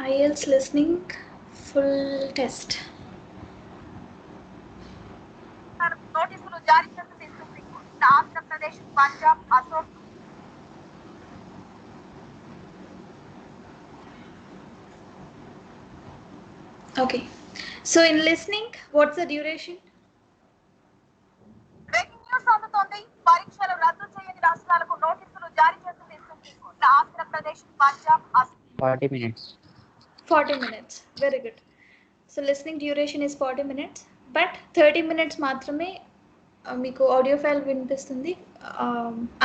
IELTS listening full test. నోటీసులు జారీ చేసింది Supreme Court. Andhra Pradesh, Punjab, Assam. Okay. So in listening, what's the duration? Breaking news అందుతోంది. పరీక్షలు రద్దు చేయని రాష్ట్రాలకు నోటీసులు జారీ చేసింది Supreme Court. Andhra Pradesh, Punjab, Assam. 40 minutes. 40 minutes. Very good. So listening duration is 40 minutes, but 30 minutes మాత్రమే మీకు ఆడియో ఫైల్ వినిపిస్తుంది,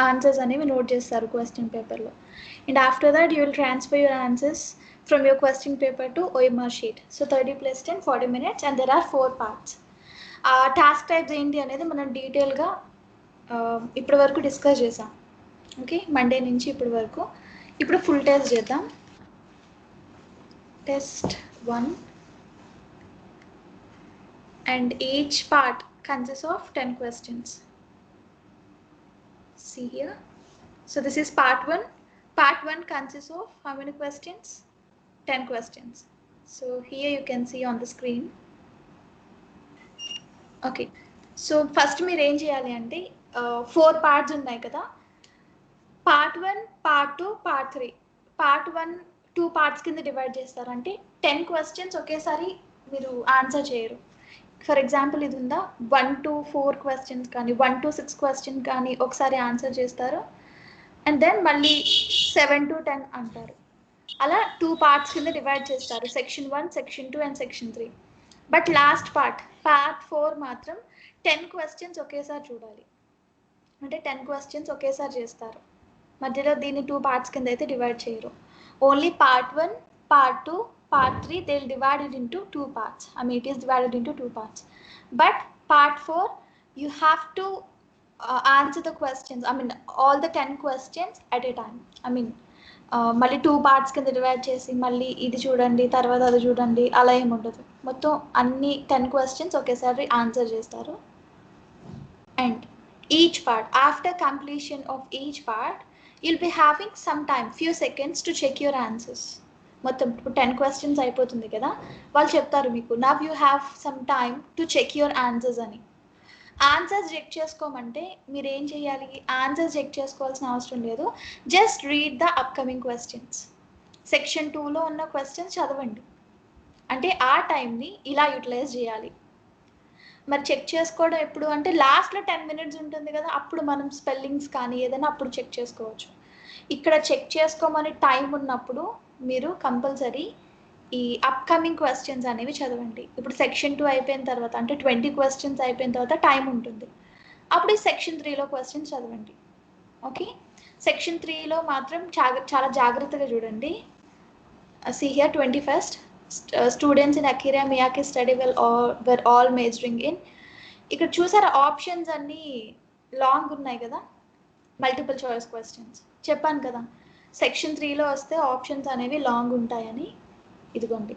ఆన్సర్స్ అనేవి నోట్ చేస్తారు క్వశ్చన్ పేపర్లో. And after that you will transfer your answers from your question paper to OMR sheet. So 30 + 10 40 minutes and there are 4 parts. ఆ task types ఏంటి అనేది మనం డీటెయిల్గా ఇప్పటి వరకు డిస్కస్ చేసాం. ఓకే, మండే నుంచి ఇప్పటి వరకు. ఇప్పుడు ఫుల్ టెస్ట్ చేద్దాం. Test 1, and each part consists of 10 questions. See here. So this is part 1. Part 1 consists of how many questions? 10 questions. So here you can see on the screen. Okay. So first మీరు ఏం చేయాలి అంటే 4 parts ఉన్నాయి కదా. Part 1, Part 2, Part 3. Part 1 2 parts కింద divide చేస్తారు. అంటే 10 questions ఒకేసారి మీరు ఆన్సర్ చేయరు. ఫర్ ఎగ్జాంపుల్ ఇది ఉందా, 1 to 4 questions కానీ 1 to 6 questions కానీ ఒకసారి ఆన్సర్ చేస్తారు. అండ్ దెన్ మళ్ళీ 7 to 10 అంటారు. అలా 2 parts కింద డివైడ్ చేస్తారు, section 1, section 2 and section 3. But last part 4 మాత్రం 10 questions ఒకేసారి చూడాలి. అంటే 10 questions ఒకేసారి చేస్తారు. మధ్యలో దీన్ని 2 parts కింద అయితే డివైడ్ చేయరు. Only part 1, part 2, part 3 they'll divide it into 2 parts. I mean it is divided into 2 parts. But part 4 you have to answer the questions. I mean all the 10 questions at a time. I mean మళ్ళీ 2 parts కింద divide చేసి మళ్ళీ ఇది చూడండి తర్వాత అది చూడండి అలా ఏమి ఉండదు. మొత్తం అన్ని 10 questions ఒకేసారి ఆన్సర్ చేస్తారు. And each part, after completion of each part you'll be having some time, few seconds to check your answers. మొత్తం 10 questions అయిపోతుంది కదా, వాళ్ళు చెప్తారు మీకు now you have some time to check your answers అని. Answers check చేసుకోమంటే మీరు ఏం చేయాలి, ఆన్సర్స్ చెక్ చేసుకోవాల్సిన అవసరం లేదు, just read the upcoming questions. Section 2లో ఉన్న క్వశ్చన్స్ చదవండి. అంటే ఆ టైంని ఇలా యూటిలైజ్ చేయాలి. మరి చెక్ చేసుకోవడం ఎప్పుడు అంటే లాస్ట్లో 10 minutes ఉంటుంది కదా, అప్పుడు మనం స్పెల్లింగ్స్ కానీ ఏదైనా అప్పుడు చెక్ చేసుకోవచ్చు. ఇక్కడ చెక్ చేసుకోమని టైం ఉన్నప్పుడు మీరు కంపల్సరీ ఈ అప్కమింగ్ క్వశ్చన్స్ అనేవి చదవండి. ఇప్పుడు సెక్షన్ 2 అయిపోయిన తర్వాత అంటే 20 questions అయిపోయిన తర్వాత టైం ఉంటుంది, అప్పుడు ఈ సెక్షన్ 3లో క్వశ్చన్స్ చదవండి. ఓకే, సెక్షన్ 3లో మాత్రం చాలా జాగ్రత్తగా చూడండి. See here 21st students in Akira Miyake study were all majoring in. ఇక్కడ చూసారా ఆప్షన్స్ అన్నీ లాంగ్ ఉన్నాయి కదా, మల్టిపుల్ చాయిస్ క్వశ్చన్స్. చెప్పాను కదా సెక్షన్ 3లో వస్తే ఆప్షన్స్ అనేవి లాంగ్ ఉంటాయని. ఇదిగోండి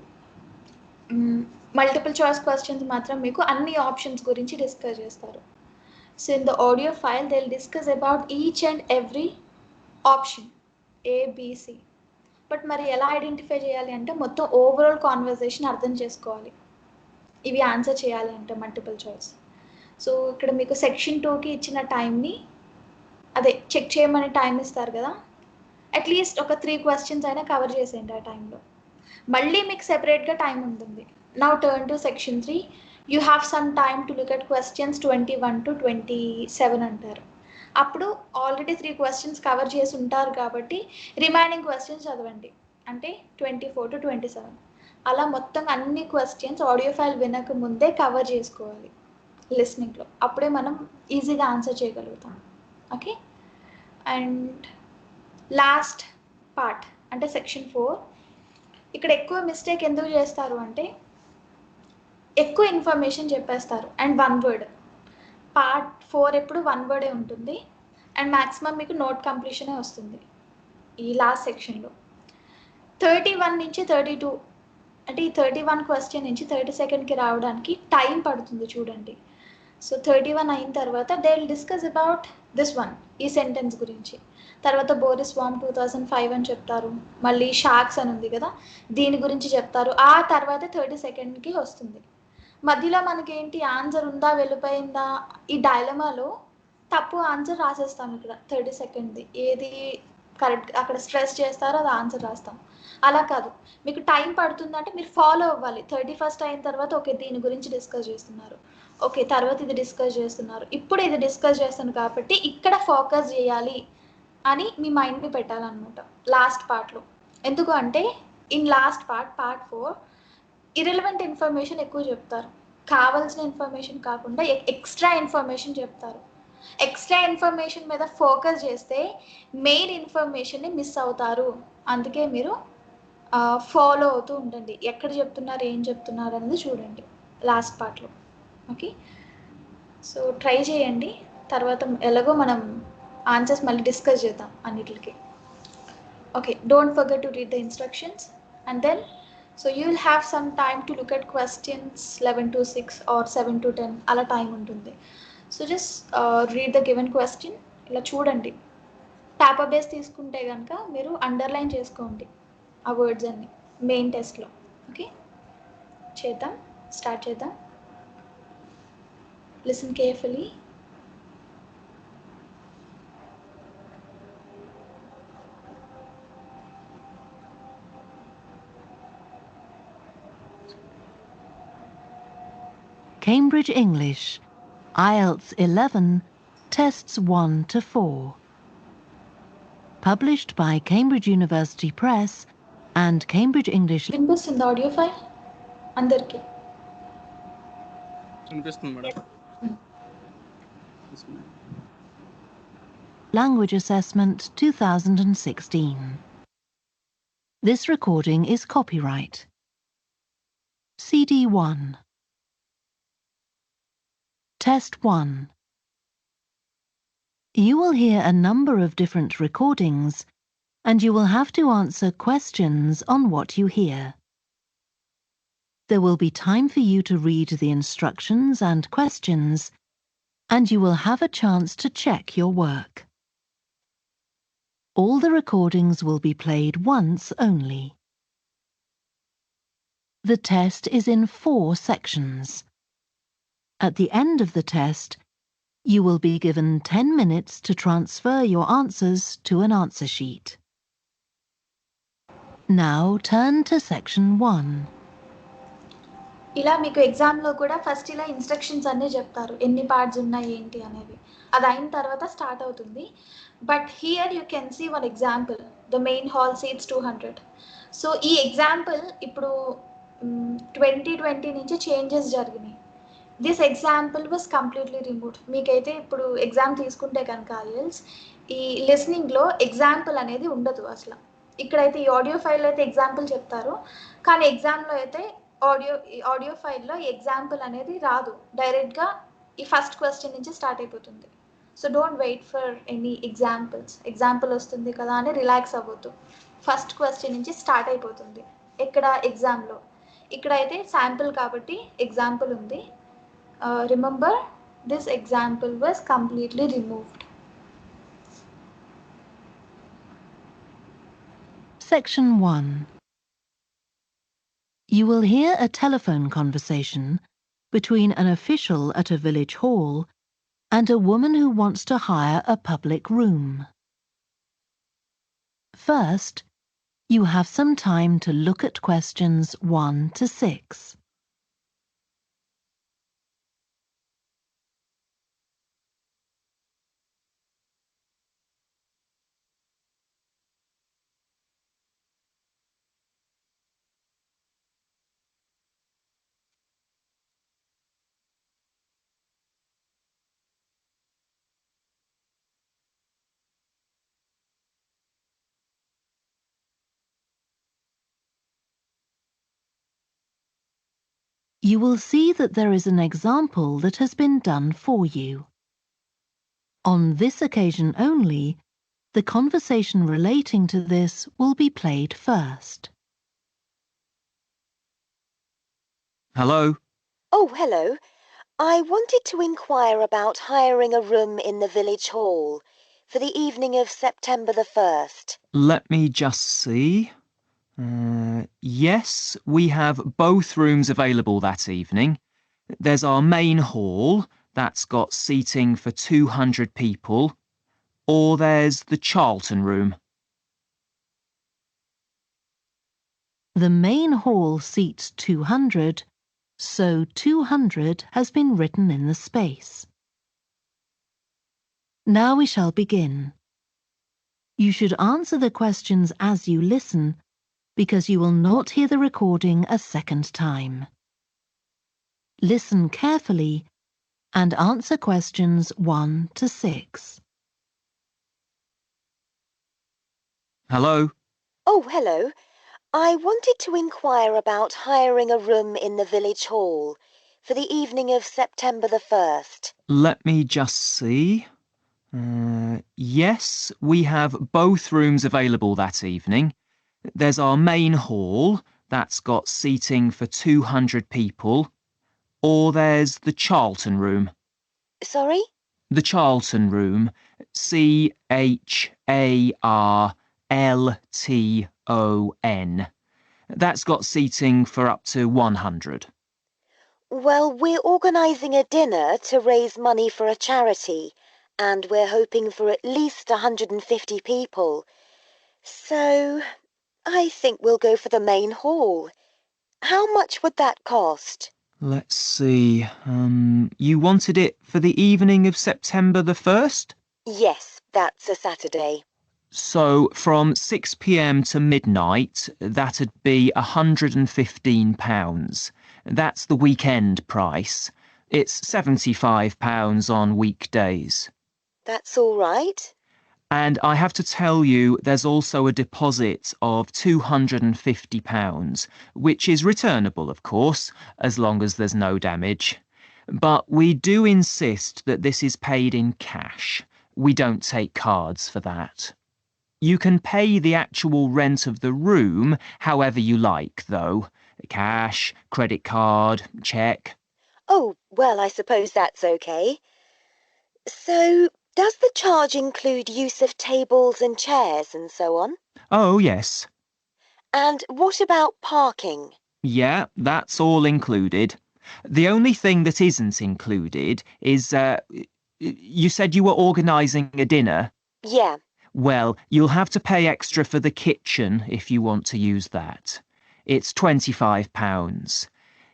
మల్టిపుల్ చాయిస్ క్వశ్చన్స్ మాత్రం మీకు అన్ని ఆప్షన్స్ గురించి డిస్కస్ చేస్తారు. So in the audio file they will discuss about each and every option ABC. But మరి ఎలా ఐడెంటిఫై చేయాలి అంటే మొత్తం ఓవరాల్ కాన్వర్జేషన్ అర్థం చేసుకోవాలి ఇవి ఆన్సర్ చేయాలి అంటే మల్టిపుల్ చాయిస్. సో ఇక్కడ మీకు సెక్షన్ 2కి ఇచ్చిన టైంని అదే చెక్ చేయమని టైం ఇస్తారు కదా, అట్లీస్ట్ ఒక 3 questions అయినా కవర్ చేసేయండి ఆ టైంలో. మళ్ళీ మీకు సెపరేట్గా టైం ఉంటుంది. Now turn to section 3, you have some time to look at questions 21 to 27 అంటారు. అప్పుడు ఆల్రెడీ 3 questions కవర్ చేసి ఉంటారు కాబట్టి రిమైనింగ్ క్వశ్చన్స్ చదవండి, అంటే 24 to 27. అలా మొత్తం అన్ని క్వశ్చన్స్ ఆడియో ఫైల్ వినక ముందే కవర్ చేసుకోవాలి లిస్నింగ్లో, అప్పుడే మనం ఈజీగా ఆన్సర్ చేయగలుగుతాం. ఓకే, అండ్ లాస్ట్ పార్ట్ అంటే సెక్షన్ 4. ఇక్కడ ఎక్కువ మిస్టేక్ ఎందుకు చేస్తారు అంటే ఎక్కువ ఇన్ఫర్మేషన్ చెప్పేస్తారు అండ్ 1 word. పార్ట్ 4 ఎప్పుడు 1 word ఉంటుంది అండ్ మ్యాక్సిమం మీకు నోట్ కంప్లీషనే వస్తుంది ఈ లాస్ట్ సెక్షన్లో. 31 నుంచి 32 అంటే ఈ 31 క్వశ్చన్ నుంచి 32కి రావడానికి టైం పడుతుంది చూడండి. సో 31 అయిన తర్వాత they will discuss about this one, ఈ సెంటెన్స్ గురించి. తర్వాత బోరిస్ వామ్ 2005 అని చెప్తారు. మళ్ళీ షార్క్స్ అని ఉంది కదా, దీని గురించి చెప్తారు. ఆ తర్వాత 30 సెకండ్కి వస్తుంది. మధ్యలో మనకేంటి ఆన్సర్ ఉందా వెళ్ళిపోయిందా ఈ డైలమాలో తప్పు ఆన్సర్ రాసేస్తాం. ఇక్కడ 30 సెకండ్ది ఏది కరెక్ట్ అక్కడ స్ట్రెస్ చేస్తారో అది ఆన్సర్ రాస్తాం. అలా కాదు, మీకు టైం పడుతుందంటే మీరు ఫాలో అవ్వాలి. 31st అయిన తర్వాత ఓకే దీని గురించి డిస్కస్ చేస్తున్నారు, ఓకే తర్వాత ఇది డిస్కస్ చేస్తున్నారు, ఇప్పుడు ఇది డిస్కస్ చేస్తాను కాబట్టి ఇక్కడ ఫోకస్ చేయాలి అని మీ మైండ్ని పెట్టాలన్నమాట లాస్ట్ పార్ట్లో. ఎందుకు అంటే in last part 4 irrelevant information ఎక్కువ చెప్తారు, కావాల్సిన ఇన్ఫర్మేషన్ కాకుండా ఎక్స్ట్రా ఇన్ఫర్మేషన్ చెప్తారు. ఎక్స్ట్రా ఇన్ఫర్మేషన్ మీద ఫోకస్ చేస్తే మెయిన్ ఇన్ఫర్మేషన్ని మిస్ అవుతారు. అందుకే మీరు ఫాలో అవుతూ ఉండండి, ఎక్కడ చెప్తున్నారు ఏం చెప్తున్నారు అనేది చూడండి లాస్ట్ పార్ట్లో. ఓకే, సో ట్రై చేయండి. తర్వాత ఎలాగో మనం ఆన్సర్స్ మళ్ళీ డిస్కస్ చేద్దాం అన్నిటికి. Okay, don't forget to read the instructions and then so you will have some time to look at questions 11 to 6 or 7 to 10 అలా టైం ఉంటుంది. So just read the given question, ఇలా చూడండి. Topper base తీసుకుంటే కనుక మీరు underline చేసుకోండి ఆ words అన్ని మెయిన్ టెస్ట్లో. ఓకే, చేద్దాం, స్టార్ట్ చేద్దాం. Listen carefully. Cambridge English, IELTS 11, Tests 1 to 4. Published by Cambridge University Press and Cambridge English వినిపిస్తుంది ఆడియో ఫైల్ అందరికీ? వినిపిస్తుంది madam. Language Assessment 2016. This recording is copyright. CD1. Test 1. You will hear a number of different recordings, and you will have to answer questions on what you hear. There will be time for you to read the instructions and questions, and you will have a chance to check your work. All the recordings will be played once only. The test is in 4 sections. At the end of the test, you will be given 10 minutes to transfer your answers to an answer sheet. Now turn to section 1. ఇలా మీకు ఎగ్జామ్లో కూడా first ఇలా instructions అన్నీ చెప్తారు, ఎన్ని parts ఉన్నాయి ఏంటి అనేవి. అది అయిన తర్వాత స్టార్ట్ అవుతుంది. But here you can see one example, the main hall seats 200. So ఈ ఎగ్జాంపుల్ ఇప్పుడు 2020 నుంచి చేంజెస్ జరిగినాయి. This example was completely removed. మీకైతే ఇప్పుడు ఎగ్జామ్ తీసుకుంటే కనుక ఐఎల్స్ ఈ లిస్నింగ్లో ఎగ్జాంపుల్ అనేది ఉండదు అసలు. ఇక్కడైతే ఈ ఆడియో ఫైల్ అయితే ఎగ్జాంపుల్ చెప్తారు, కానీ ఎగ్జామ్లో అయితే ఆడియో ఫైల్లో ఎగ్జాంపుల్ అనేది రాదు, డైరెక్ట్గా ఈ ఫస్ట్ క్వశ్చన్ నుంచి స్టార్ట్ అయిపోతుంది. So don't wait for any example వస్తుంది కదా అని రిలాక్స్ అవ్వద్దు. ఫస్ట్ క్వశ్చన్ నుంచి స్టార్ట్ అయిపోతుంది ఇక్కడ ఎగ్జామ్లో. ఇక్కడైతే శాంపుల్ కాబట్టి ఎగ్జాంపుల్ ఉంది. Remember this example was completely removed. Section 1. You will hear a telephone conversation between an official at a village hall and a woman who wants to hire a public room. First, you have some time to look at questions 1 to 6. You will see that there is an example that has been done for you. On this occasion only, the conversation relating to this will be played first. Hello. Oh, hello. I wanted to inquire about hiring a room in the village hall. for the evening of September the 1st? Let me just see. Yes, we have both rooms available that evening. There's our main hall, that's got seating for 200 people, or there's the Charlton room. The main hall seats 200, so 200 has been written in the space. Now we shall begin. You should answer the questions as you listen, because you will not hear the recording a second time. Listen carefully and answer questions 1 to 6. Hello? Oh, hello. I wanted to inquire about hiring a room in the village hall for the evening of September the 1st. Let me just see. Yes, we have both rooms available that evening. There's our main hall, that's got seating for 200 people, or there's the Charlton room. Sorry? The Charlton room, Charlton. That's got seating for up to 100. Well, we're organising a dinner to raise money for a charity, and we're hoping for at least 150 people. So, I think we'll go for the main hall. How much would that cost? Let's see. You wanted it for the evening of September the 1st? Yes, that's a Saturday. So from 6 p.m. to midnight, that'd be £115. That's the weekend price. It's £75 on weekdays. That's all right. And I have to tell you, there's also a deposit of £250, which is returnable, of course, as long as there's no damage. But we do insist that this is paid in cash. We don't take cards for that. You can pay the actual rent of the room however you like, though. Cash, credit card, cheque. Oh, well, I suppose that's okay. So, does the charge include use of tables and chairs and so on? Oh, yes. And what about parking? Yeah, that's all included. The only thing that isn't included is, you said you were organising a dinner. Yeah. Well, you'll have to pay extra for the kitchen if you want to use that. It's £25.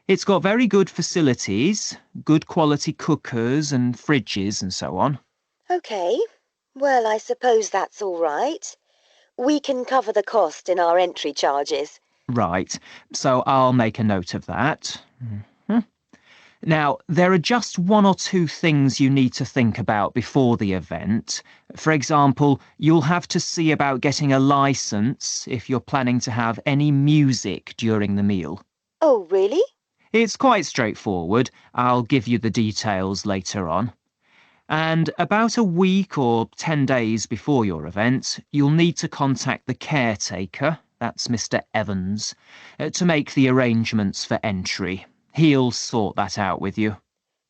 It's got very good facilities, good quality cookers and fridges and so on. Okay. Well, I suppose that's all right. We can cover the cost in our entry charges. Right, so I'll make a note of that. Now, there are just one or two things you need to think about before the event. For example, you'll have to see about getting a licence if you're planning to have any music during the meal. Oh, really? It's quite straightforward. I'll give you the details later on. And about a week or 10 days before your event, you'll need to contact the caretaker, that's Mr. Evans, to make the arrangements for entry. He'll sort that out with you.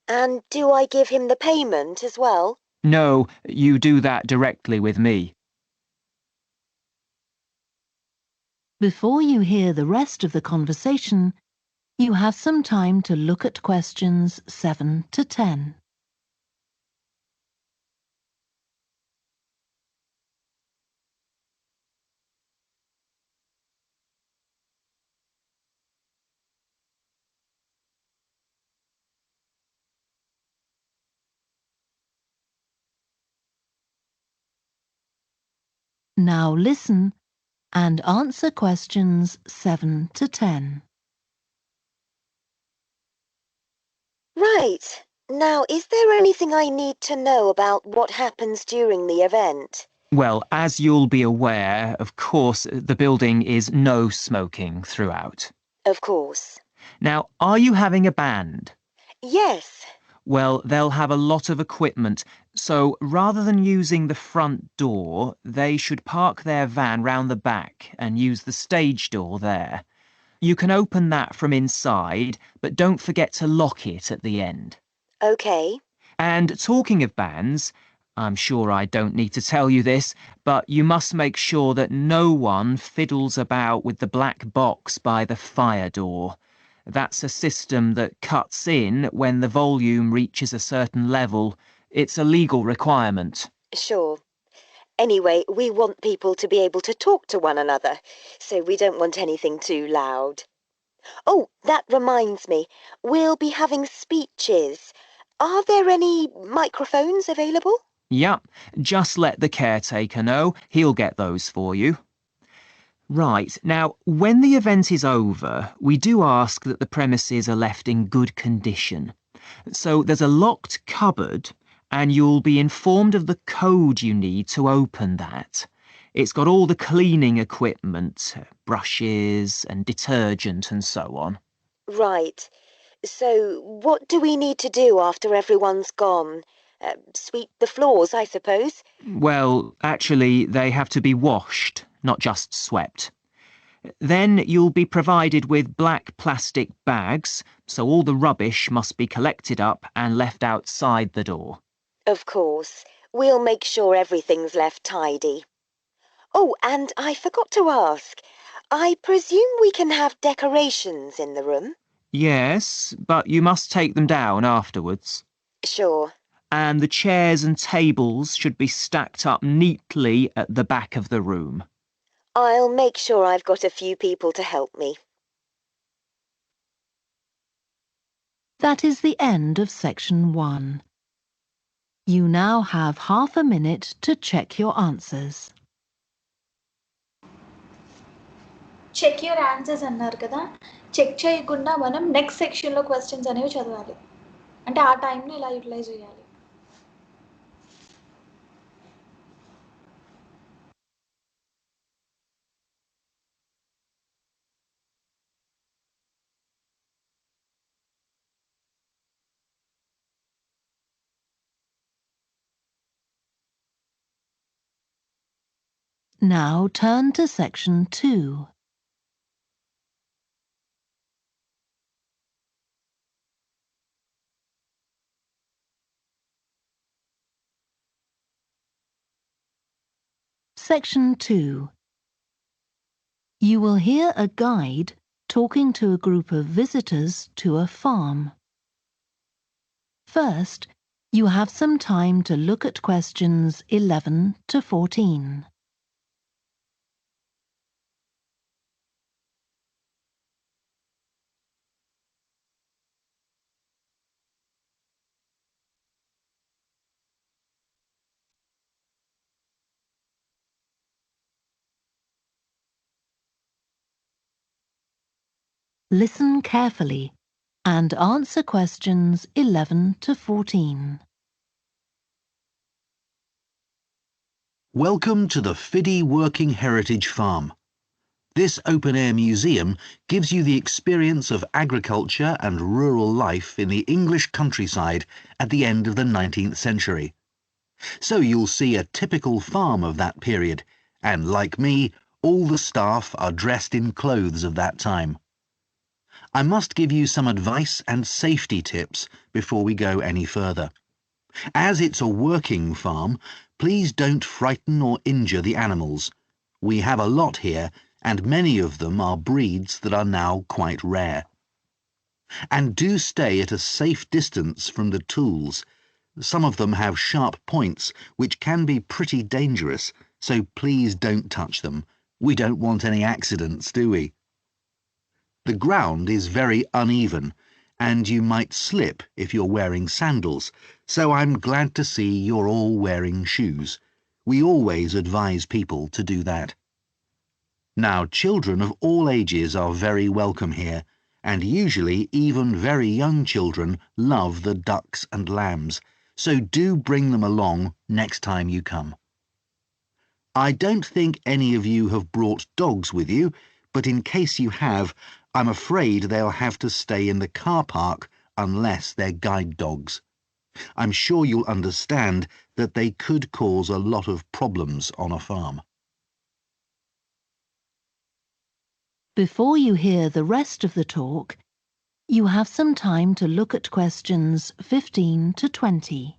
And do I give him the payment as well? No, you do that directly with me. Before you hear the rest of the conversation, you have some time to look at questions 7 to 10. Now listen and answer questions 7 to 10. Right. Now, is there anything I need to know about what happens during the event? Well, as you'll be aware, of course, the building is no smoking throughout. Of course. Now, are you having a band? Yes. Well, they'll have a lot of equipment, so rather than using the front door, they should park their van round the back and use the stage door there. You can open that from inside, but don't forget to lock it at the end. Okay. And talking of bands, I'm sure I don't need to tell you this, but you must make sure that no one fiddles about with the black box by the fire door. That's a system that cuts in when the volume reaches a certain level. It's a legal requirement. Sure. Anyway, we want people to be able to talk to one another, so we don't want anything too loud. Oh, that reminds me. We'll be having speeches. Are there any microphones available? Yup, just let the caretaker know. He'll get those for you. Right, now, when the event is over, we do ask that the premises are left in good condition. So there's a locked cupboard, and you'll be informed of the code you need to open that. It's got all the cleaning equipment, brushes and detergent and so on. Right. So what do we need to do after everyone's gone? Sweep the floors, I suppose? Well, actually, they have to be washed, not just swept. Then you'll be provided with black plastic bags, so all the rubbish must be collected up and left outside the door. Of course. We'll make sure everything's left tidy. Oh, and I forgot to ask. I presume we can have decorations in the room? Yes, but you must take them down afterwards. Sure. And the chairs and tables should be stacked up neatly at the back of the room. I'll make sure I've got a few people to help me. That is the end of section 1. You now have half a minute to check your answers. Check your answers అన్నారు కదా, check చేయకుండా మనం next సెక్షన్లో questions అనేవి చదవాలి. అంటే ఆ టైంని ఇలా యూటిలైజ్ చేయాలి. Now turn to section 2. Section 2. You will hear a guide talking to a group of visitors to a farm. First, you have some time to look at questions 11 to 14. Listen carefully and answer questions 11 to 14. Welcome to the Fiddy Working Heritage Farm. This open-air museum gives you the experience of agriculture and rural life in the English countryside at the end of the 19th century. So you'll see a typical farm of that period, and like me, all the staff are dressed in clothes of that time. I must give you some advice and safety tips before we go any further. As it's a working farm, please don't frighten or injure the animals. We have a lot here, and many of them are breeds that are now quite rare. And do stay at a safe distance from the tools. Some of them have sharp points, which can be pretty dangerous, so please don't touch them. We don't want any accidents, do we? The ground is very uneven, and you might slip if you're wearing sandals, so I'm glad to see you're all wearing shoes. We always advise people to do that. Now, children of all ages are very welcome here, and usually even very young children love the ducks and lambs, so do bring them along next time you come. I don't think any of you have brought dogs with you, but in case you have, I'm afraid they'll have to stay in the car park unless they're guide dogs. I'm sure you'll understand that they could cause a lot of problems on a farm. Before you hear the rest of the talk, you have some time to look at questions 15 to 20.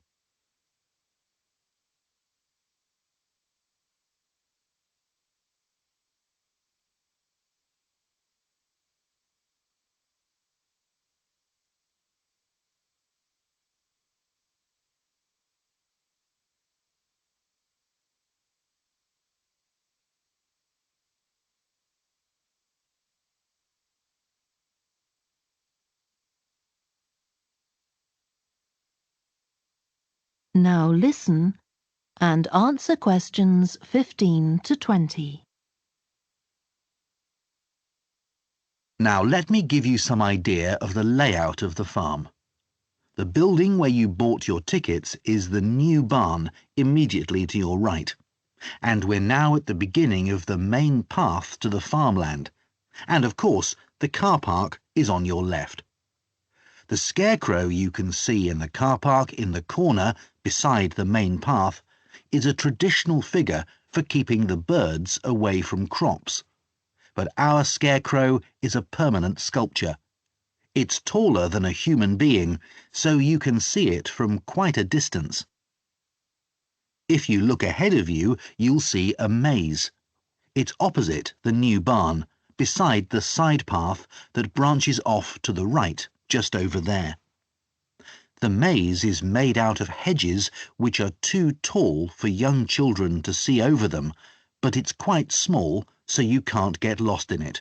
Now listen and answer questions 15 to 20. Now let me give you some idea of the layout of the farm. The building where you bought your tickets is the new barn immediately to your right, and we're now at the beginning of the main path to the farmland, and of course the car park is on your left. The scarecrow you can see in the car park in the corner beside the main path is a traditional figure for keeping the birds away from crops, but our scarecrow is a permanent sculpture. It's taller than a human being, so you can see it from quite a distance. If you look ahead of you, you'll see a maze. It's opposite the new barn, beside the side path that branches off to the right, just over there. The maze is made out of hedges which are too tall for young children to see over them, but it's quite small, so you can't get lost in it.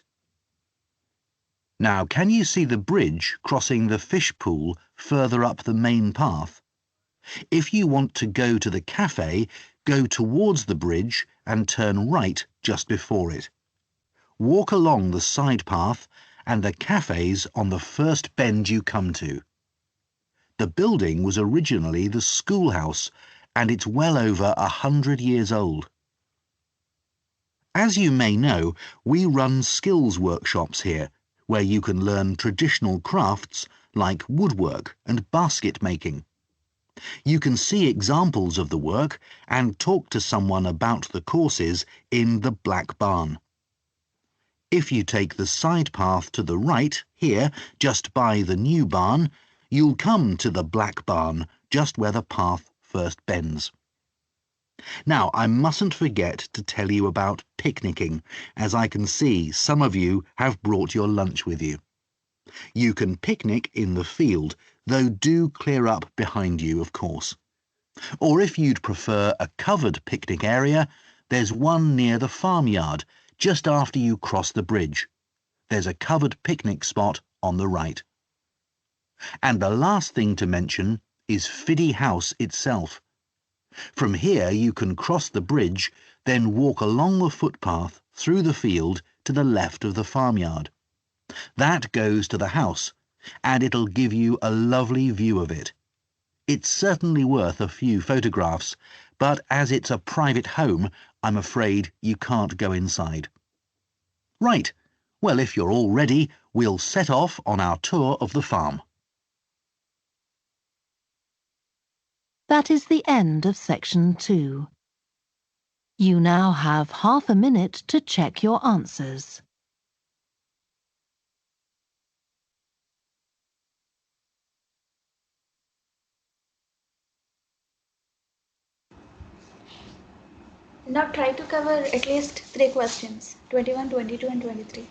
Now, can you see the bridge crossing the fish pool further up the main path? If you want to go to the cafe, go towards the bridge and turn right just before it. Walk along the side path and the cafe's on the first bend you come to. The building was originally the schoolhouse, and it's well over 100 years old. As you may know, we run skills workshops here, where you can learn traditional crafts like woodwork and basket making. You can see examples of the work and talk to someone about the courses in the Black Barn. If you take the side path to the right, here, just by the new barn, you'll come to the Black Barn, just where the path first bends. Now, I mustn't forget to tell you about picnicking, as I can see some of you have brought your lunch with you. You can picnic in the field, though do clear up behind you, of course. Or if you'd prefer a covered picnic area, there's one near the farmyard, just after you cross the bridge. There's a covered picnic spot on the right. And the last thing to mention is Fiddy House itself. From here you can cross the bridge, then walk along the footpath through the field to the left of the farmyard. That goes to the house, and it'll give you a lovely view of it. It's certainly worth a few photographs, but as it's a private home, I'm afraid you can't go inside. Right, well, if you're all ready, we'll set off on our tour of the farm. That is the end of section 2. You now have half a minute to check your answers. Now try to cover at least 3 questions, 21, 22 and 23.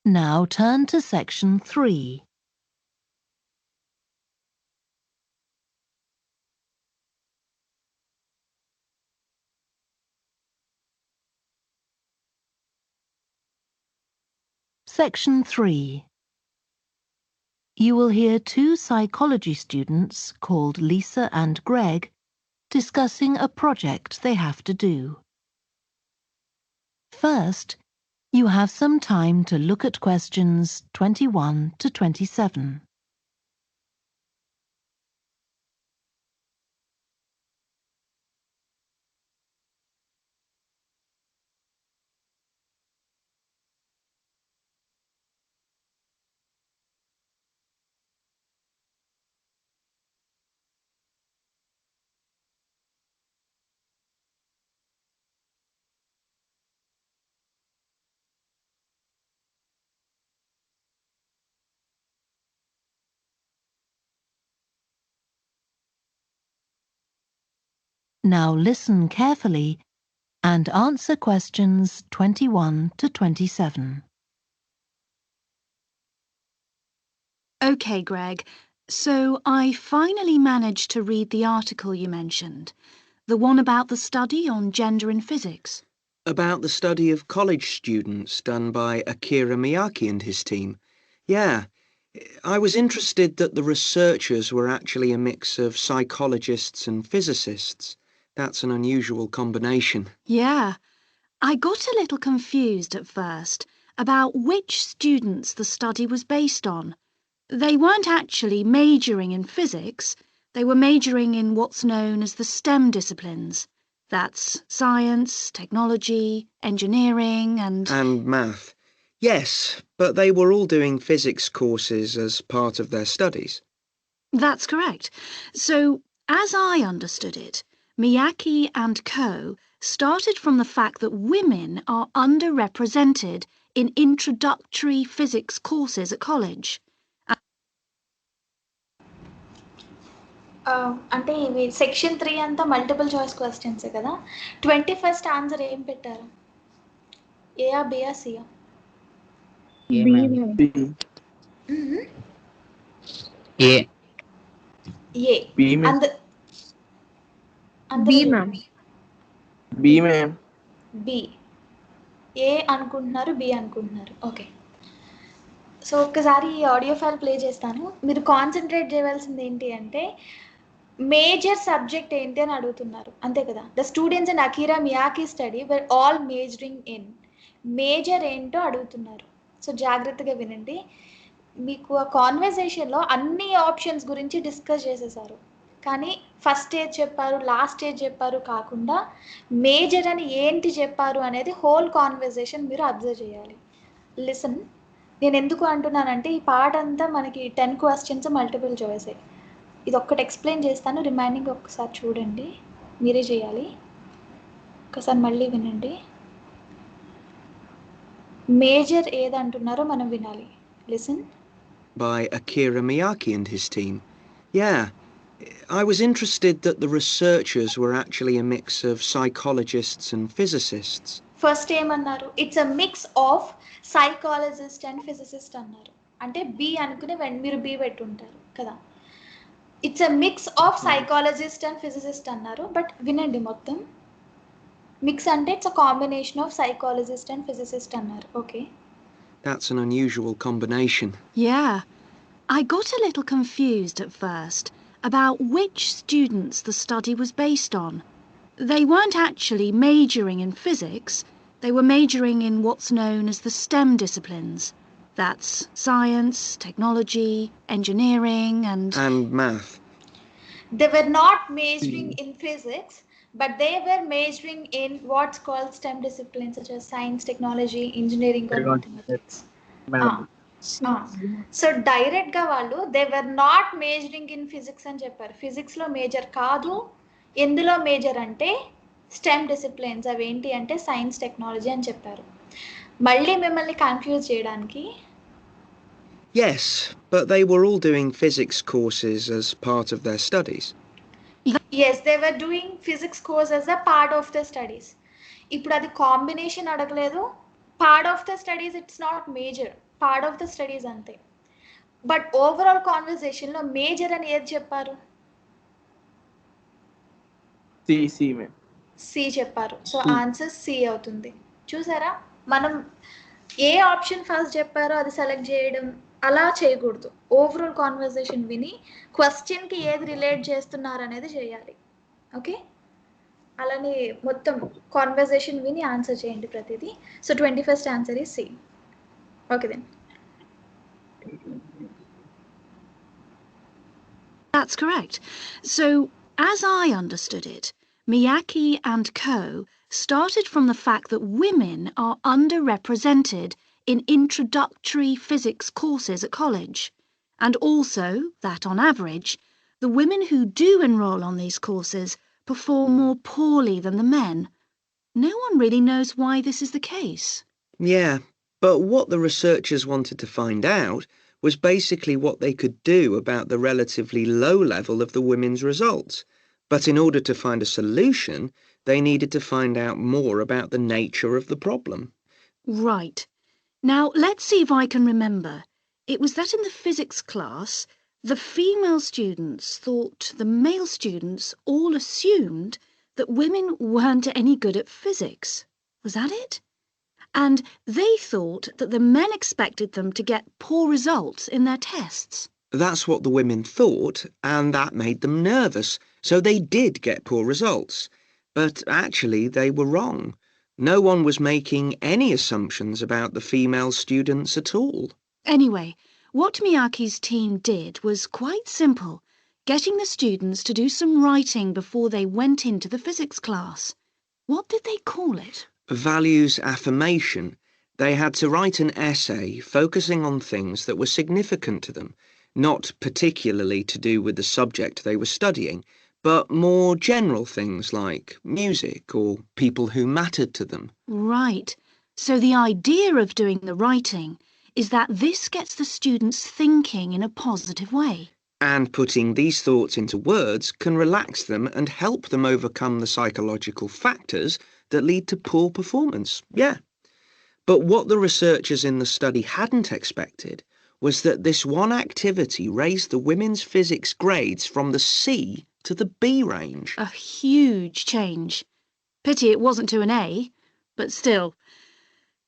Now turn to section 3. Section 3. You will hear 2 psychology students called Lisa and Greg discussing a project they have to do. First, you have some time to look at questions 21 to 27. Now listen carefully and answer questions 21 to 27. OK, Greg. So I finally managed to read the article you mentioned, the one about the study on gender in physics. About the study of college students done by Akira Miyake and his team. Yeah, I was interested that the researchers were actually a mix of psychologists and physicists. That's an unusual combination. Yeah, I got a little confused at first about which students the study was based on. They weren't actually majoring in physics, they were majoring in what's known as the STEM disciplines. That's science, technology, engineering, And math. Yes, but they were all doing physics courses as part of their studies. That's correct. So, as I understood it, Miyake and co. started from the fact that women are underrepresented in introductory physics courses at college. అంటే ఇవి section 3 అంతా multiple choice క్వశ్చన్సే కదా. 21st answer ఏం పెట్టారు? ఏఆ బిఆ సిఆ? A. A. B, ma'am. B, ma'am. B, ma'am. B. A అనుకుంటున్నారు, బి అనుకుంటున్నారు. ఓకే. సో ఒక్కసారి ఈ ఆడియో ఫైల్ ప్లే చేస్తాను. మీరు కాన్సన్ట్రేట్ చేయవలసింది ఏంటి అంటే మేజర్ సబ్జెక్ట్ ఏంటి అని అడుగుతున్నారు, అంతే కదా. The students and Akira Miyake study where all majoring in. Major ఏంటో అడుగుతున్నారు. సో జాగ్రత్తగా వినండి. మీకు ఆ కాన్వర్సేషన్లో అన్ని ఆప్షన్స్ గురించి డిస్కస్ చేసేసారు, కానీ ఫస్ట్ స్టేజ్ చెప్పారు, లాస్ట్ స్టేజ్ చెప్పారు కాకుండా మేజర్ అని ఏంటి చెప్పారు అనేది హోల్ కాన్వర్సేషన్ మీరు అబ్జర్వ్ చేయాలి. లిసన్. నేను ఎందుకు అంటున్నానంటే ఈ పార్ట్ అంతా మనకి 10 క్వశ్చన్స్ మల్టిపుల్ చాయిసే. ఇది ఒక్కటి ఎక్స్ప్లెయిన్ చేస్తాను, రిమైనింగ్ ఒక్కసారి చూడండి, మీరే చేయాలి. ఒకసారి మళ్ళీ వినండి. మేజర్ ఏదంటున్నారో మనం వినాలి. Listen. By Akira Miyake and his team. Yeah, I was interested that the researchers were actually a mix of psychologists and physicists. ఫస్ట్ ఏమన్నారు? It's a mix of psychologist and physicist అన్నారు. అంటే బి అనుకుని మీరు బి పెట్టుంటారు కదా. It's a mix of psychologist and physicist అన్నారు, బట్ వినండి మొత్తం. మిక్స్ అంటే it's a combination of psychologist and physicist అన్నారు. Okay. That's an unusual combination. Yeah, I got a little confused at first about which students the study was based on. They weren't actually majoring in physics, they were majoring in what's known as the STEM disciplines. That's science, technology, engineering, And math. They were not majoring in physics, but they were majoring in what's called STEM disciplines such as science, technology, engineering or mathematics. So direct గా వాళ్ళు they were not majoring in physics అని చెప్పారు. Physics లో major కాదు. ఎందులో major అంటే stem disciplines. అవి ఏంటి అంటే సైన్స్, టెక్నాలజీ అని చెప్పారు. మళ్ళీ మిమ్మల్ని కన్ఫ్యూజ్ చేయడానికి. Yes, but they were all doing physics courses as part of their studies. Yes, they were doing physics course as a part of the studies. ఇప్పుడు అది కాంబినేషన్ అడగలేదు. Part of the studies, it's not major, part of the studies అంతే. But overall కాన్వర్సేషన్లో major అని ఏది చెప్పారు? C చెప్పారు. So answer C అవుతుంది. చూసారా, మనం ఏ ఆప్షన్ ఫస్ట్ చెప్పారో అది సెలెక్ట్ చేయడం అలా చేయకూడదు. ఓవరాల్ కాన్వర్సేషన్ విని క్వశ్చన్కి ఏది రిలేట్ చేస్తున్నారు అనేది చేయాలి. ఓకే, అలానే మొత్తం కాన్వర్సేషన్ విని ఆన్సర్ చేయండి ప్రతిదీ. So 21st answer is C. Okay then. That's correct. So, as I understood it, Miyake and co. started from the fact that women are underrepresented in introductory physics courses at college, and also that, on average, the women who do enrol on these courses perform more poorly than the men. No one really knows why this is the case. Yeah, but what the researchers wanted to find out was basically what they could do about the relatively low level of the women's results. But in order to find a solution, they needed to find out more about the nature of the problem. Right. Now, let's see if I can remember. It was that in the physics class, The female students thought the male students all assumed that women weren't any good at physics. Was that it? And they thought that the men expected them to get poor results in their tests. That's what the women thought, and that made them nervous, so they did get poor results. But actually, they were wrong. No one was making any assumptions about the female students at all. Anyway, what Miyake's team did was quite simple, getting the students to do some writing before they went into the physics class. What did they call it? Values affirmation. They had to write an essay focusing on things that were significant to them, not particularly to do with the subject they were studying, but more general things like music or people who mattered to them. Right. So the idea of doing the writing is that this gets the students thinking in a positive way. And putting these thoughts into words can relax them and help them overcome the psychological factors that lead to poor performance. Yeah. But what the researchers in the study hadn't expected was that this one activity raised the women's physics grades from the C to the B range. A huge change. Pity it wasn't to an A, but still.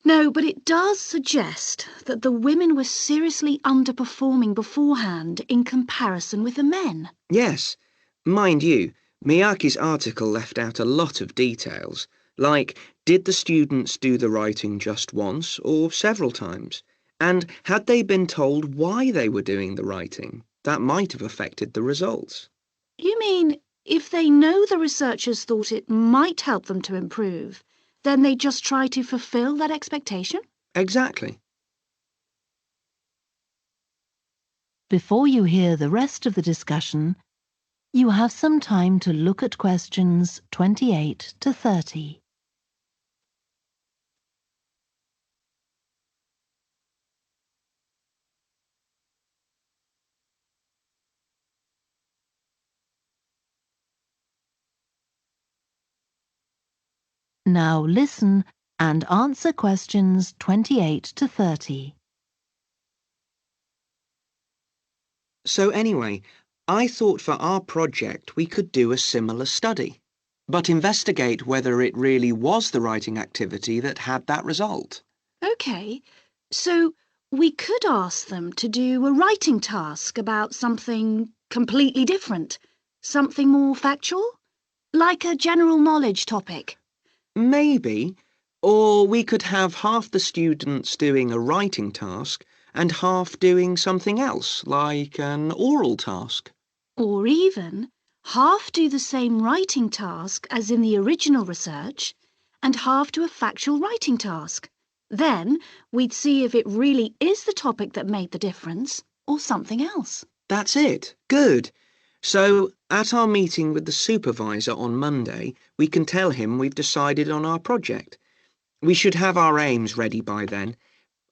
No, but it does suggest that the women were seriously underperforming beforehand in comparison with the men. Yes. Mind you, Miyake's article left out a lot of details, like did the students do the writing just once or several times? And had they been told why they were doing the writing? That might have affected the results. You mean if they know the researchers thought it might help them to improve, then they just try to fulfill that expectation? Exactly. Before you hear the rest of the discussion, you have some time to look at questions 28 to 30. Now listen and answer questions 28 to 30. So anyway, I thought for our project we could do a similar study, but investigate whether it really was the writing activity that had that result. OK, so we could ask them to do a writing task about something completely different, something more factual, like a general knowledge topic. Maybe. Or we could have half the students doing a writing task and half doing something else, like an oral task. Or even half do the same writing task as in the original research and half do a factual writing task. Then we'd see if it really is the topic that made the difference or something else. That's it. Good. So, at our meeting with the supervisor on Monday, we can tell him we've decided on our project. We should have our aims ready by then.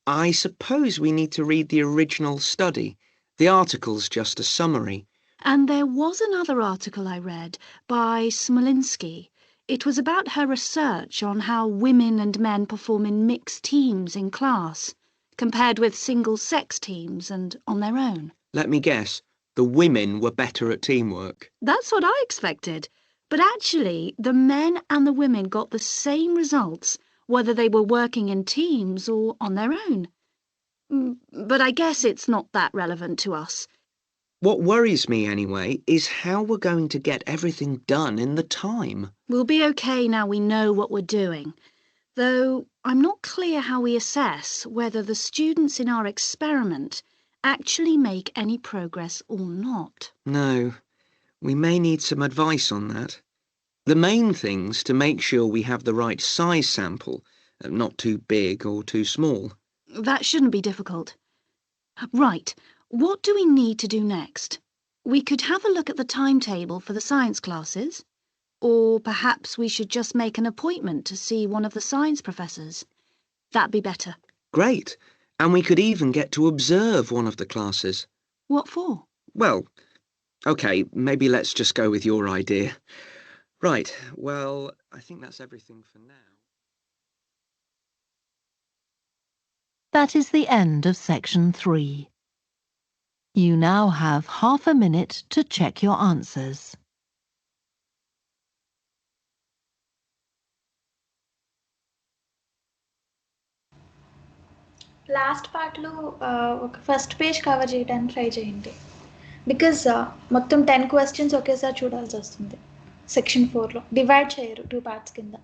I suppose we need to read the original study. The article's just a summary. And there was another article I read by Smolinski. It was about her research on how women and men perform in mixed teams in class, compared with single-sex teams and on their own. Let me guess. The women were better at teamwork. That's what I expected. But actually, the men and the women got the same results, whether they were working in teams or on their own. But I guess it's not that relevant to us. What worries me, anyway, is how we're going to get everything done in the time. We'll be okay now we know what we're doing. Though I'm not clear how we assess whether the students in our experiment actually make any progress or not. No, we may need some advice on that. The main thing's to make sure we have the right size sample, not too big or too small. That shouldn't be difficult. Right, what do we need to do next? We could have a look at the timetable for the science classes, or perhaps we should just make an appointment to see one of the science professors. That'd be better. Great. And we could even get to observe one of the classes. What for? Well, OK, maybe let's just go with your idea. Right, well, I think that's everything for now. That is the end of section 3. You now have half a minute to check your answers. Last పార్ట్లో ఒక first page cover చేయడానికి try చేయండి because మొత్తం 10 questions ఒకేసారి చూడాల్సి వస్తుంది section 4లో divide చేయరు 2 parts కింద.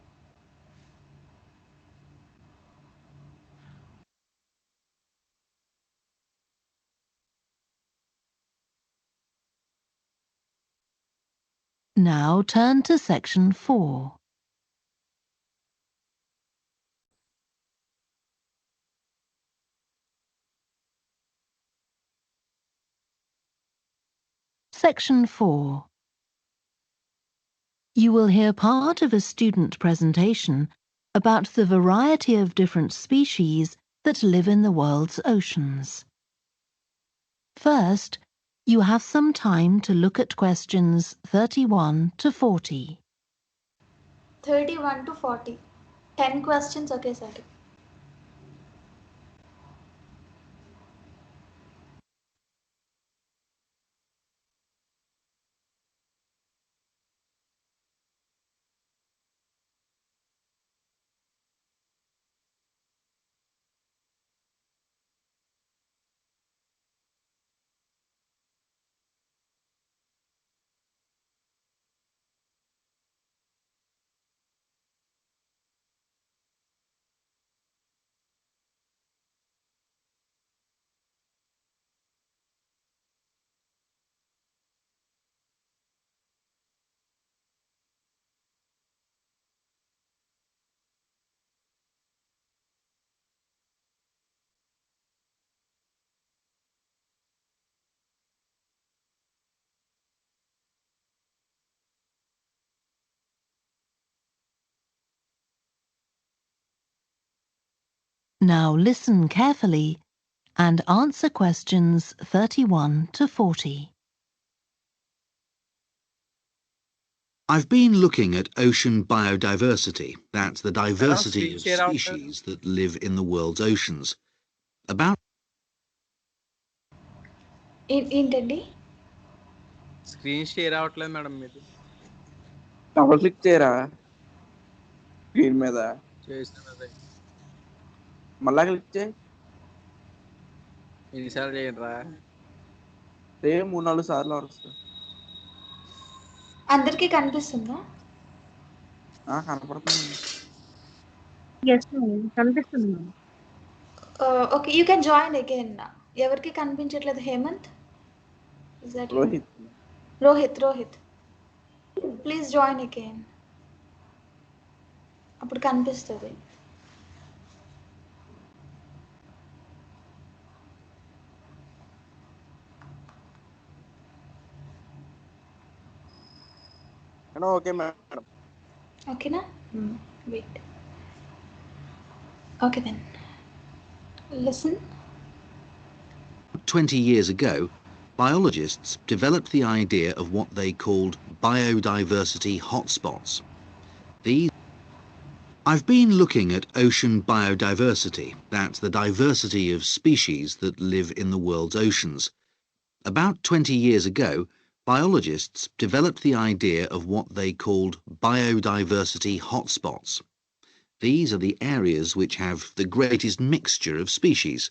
Now turn to section 4. Section 4. You will hear part of a student presentation about the variety of different species that live in the world's oceans. First, you have some time to look at questions 31 to 40. 31 to 40 10 questions ఒకేసారి. Now listen carefully and answer questions 31 to 40. I've been looking at ocean biodiversity, that's the diversity of screen share out. species that live in the world's oceans. About ఏంటండి? Screen share అవ్వట్లేదు madam మీది. Double click చేయరా screen మీద, చేస్తాను అదే. మళ్ళా click చేయి. ఎన్నిసార్లు చేయండి రా. సేమ్ 3-4 సార్లు వస్తుంది. అందరికీ కనిపిస్తుందా? కనపడుతుంది. కనిపిస్తుంది. Okay you can join again. ఎవరికి కనిపించట్లేదు? Hemanth, Rohit please join again. అప్పుడు కనిపిస్తుంది. Okay madam. ఓకేనా? Wait. Okay then listen. 20 years ago, biologists developed the idea of what they called biodiversity hotspots. I've been looking at ocean biodiversity, that's the diversity of species that live in the world's oceans. About 20 years ago, biologists developed the idea of what they called biodiversity hotspots. These are the areas which have the greatest mixture of species.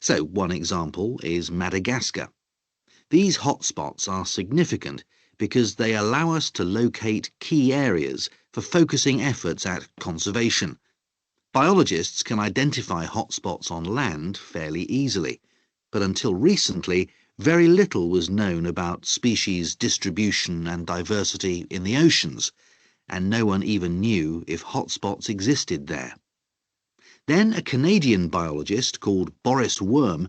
So one example is Madagascar. These hotspots are significant because they allow us to locate key areas for focusing efforts at conservation. Biologists can identify hotspots on land fairly easily, but until recently, very little was known about species distribution and diversity in the oceans, and no one even knew if hotspots existed there. Then a Canadian biologist called Boris Worm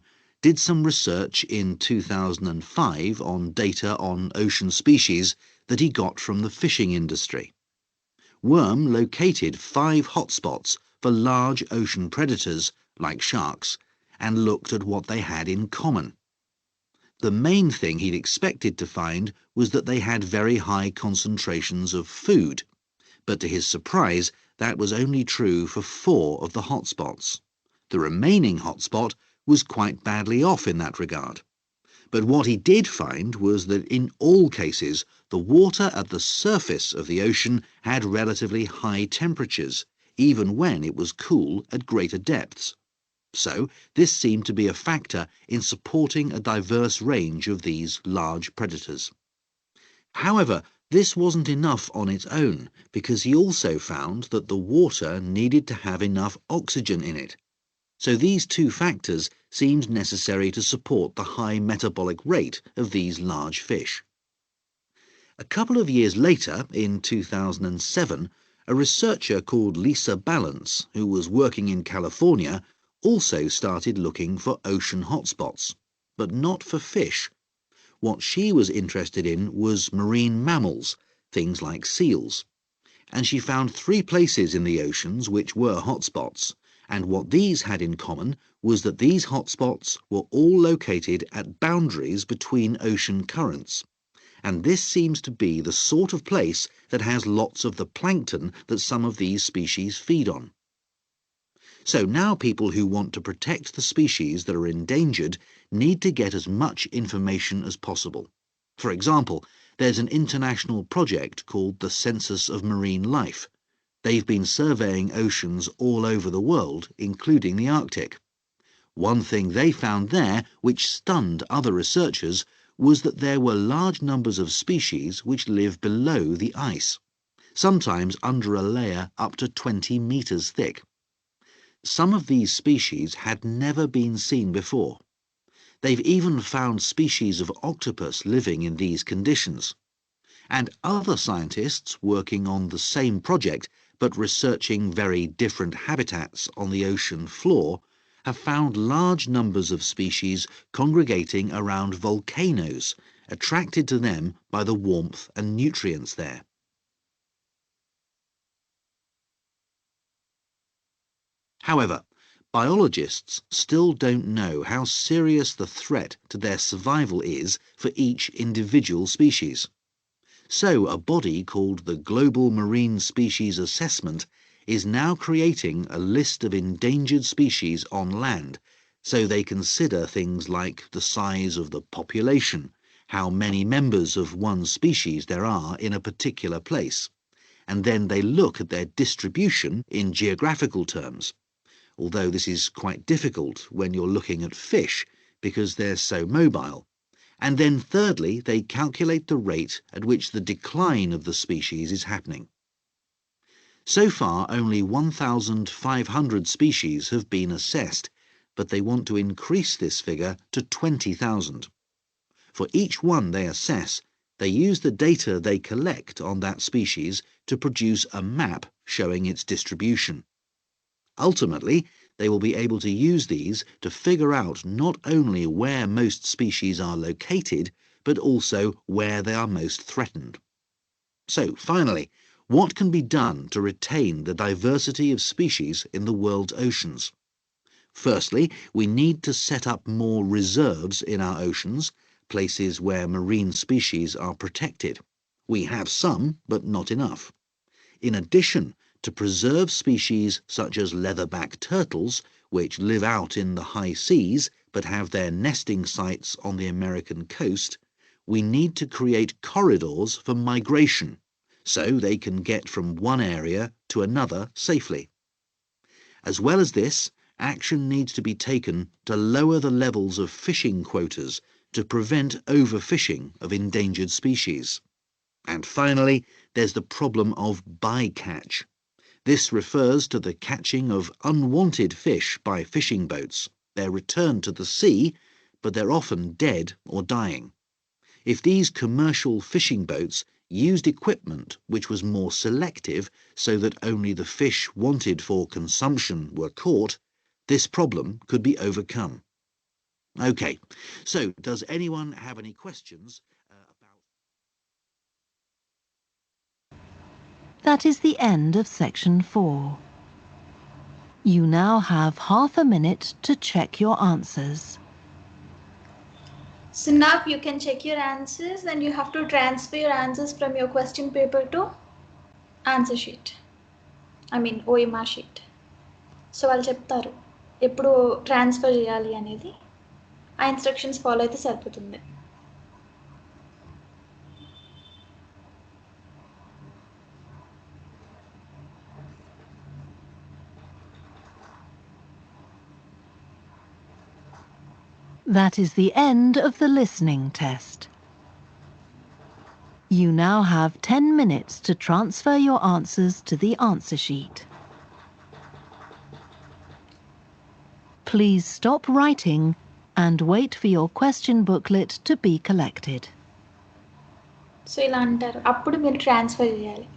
did some research in 2005 on data on ocean species that he got from the fishing industry. Worm located 5 hotspots for large ocean predators, like sharks, and looked at what they had in common. The main thing he'd expected to find was that they had very high concentrations of food, but to his surprise, that was only true for 4 of the hotspots. The remaining hotspot was quite badly off in that regard. But what he did find was that in all cases, the water at the surface of the ocean had relatively high temperatures, even when it was cool at greater depths. So this seemed to be a factor in supporting a diverse range of these large predators. However, this wasn't enough on its own, because he also found that the water needed to have enough oxygen in it. So these two factors seemed necessary to support the high metabolic rate of these large fish. A couple of years later, in 2007, a researcher called Lisa Balance, who was working in California, also started looking for ocean hotspots, but not for fish. What she was interested in was marine mammals, things like seals. And she found 3 places in the oceans which were hotspots, and what these had in common was that these hotspots were all located at boundaries between ocean currents. And this seems to be the sort of place that has lots of the plankton that some of these species feed on. So now people who want to protect the species that are endangered need to get as much information as possible. For example, there's an international project called the Census of Marine Life. They've been surveying oceans all over the world, including the Arctic. One thing they found there, which stunned other researchers, was that there were large numbers of species which live below the ice, sometimes under a layer up to 20 meters thick. Some of these species had never been seen before. They've even found species of octopus living in these conditions. And other scientists working on the same project but researching very different habitats on the ocean floor have found large numbers of species congregating around volcanoes, attracted to them by the warmth and nutrients there. However, biologists still don't know how serious the threat to their survival is for each individual species. So a body called the Global Marine Species Assessment is now creating a list of endangered species on land, so they consider things like the size of the population, how many members of one species there are in a particular place, and then they look at their distribution in geographical terms. Although this is quite difficult when you're looking at fish because they're so mobile. And then thirdly, they calculate the rate at which the decline of the species is happening. So far, only 1,500 species have been assessed, but they want to increase this figure to 20,000. For each one they assess, they use the data they collect on that species to produce a map showing its distribution. Ultimately, they will be able to use these to figure out not only where most species are located, but also where they are most threatened. So, finally, what can be done to retain the diversity of species in the world's oceans? Firstly, we need to set up more reserves in our oceans, places where marine species are protected. We have some, but not enough. In addition, to preserve species such as leatherback turtles, which live out in the high seas but have their nesting sites on the American coast, we need to create corridors for migration, so they can get from one area to another safely. As well as this, action needs to be taken to lower the levels of fishing quotas to prevent overfishing of endangered species. And finally, there's the problem of bycatch. This refers to the catching of unwanted fish by fishing boats. They're returned to the sea, but they're often dead or dying. If these commercial fishing boats used equipment which was more selective so that only the fish wanted for consumption were caught, this problem could be overcome. Okay, so does anyone have any questions about... That is the end of section 4. You now have half a minute to check your answers. So now you can check your answers and you have to transfer your answers from your question paper to answer sheet. I mean OMR sheet. So వాళ్ళు చెప్తారు ఎప్పుడు transfer చేయాలి అనేది. ఆ instructions follow అయితే సరిపోతుంది. That is the end of the listening test. You now have 10 minutes to transfer your answers to the answer sheet. Please stop writing and wait for your question booklet to be collected. So ఇలా అంటారు, అప్పుడు మీరు transfer చేయాలి.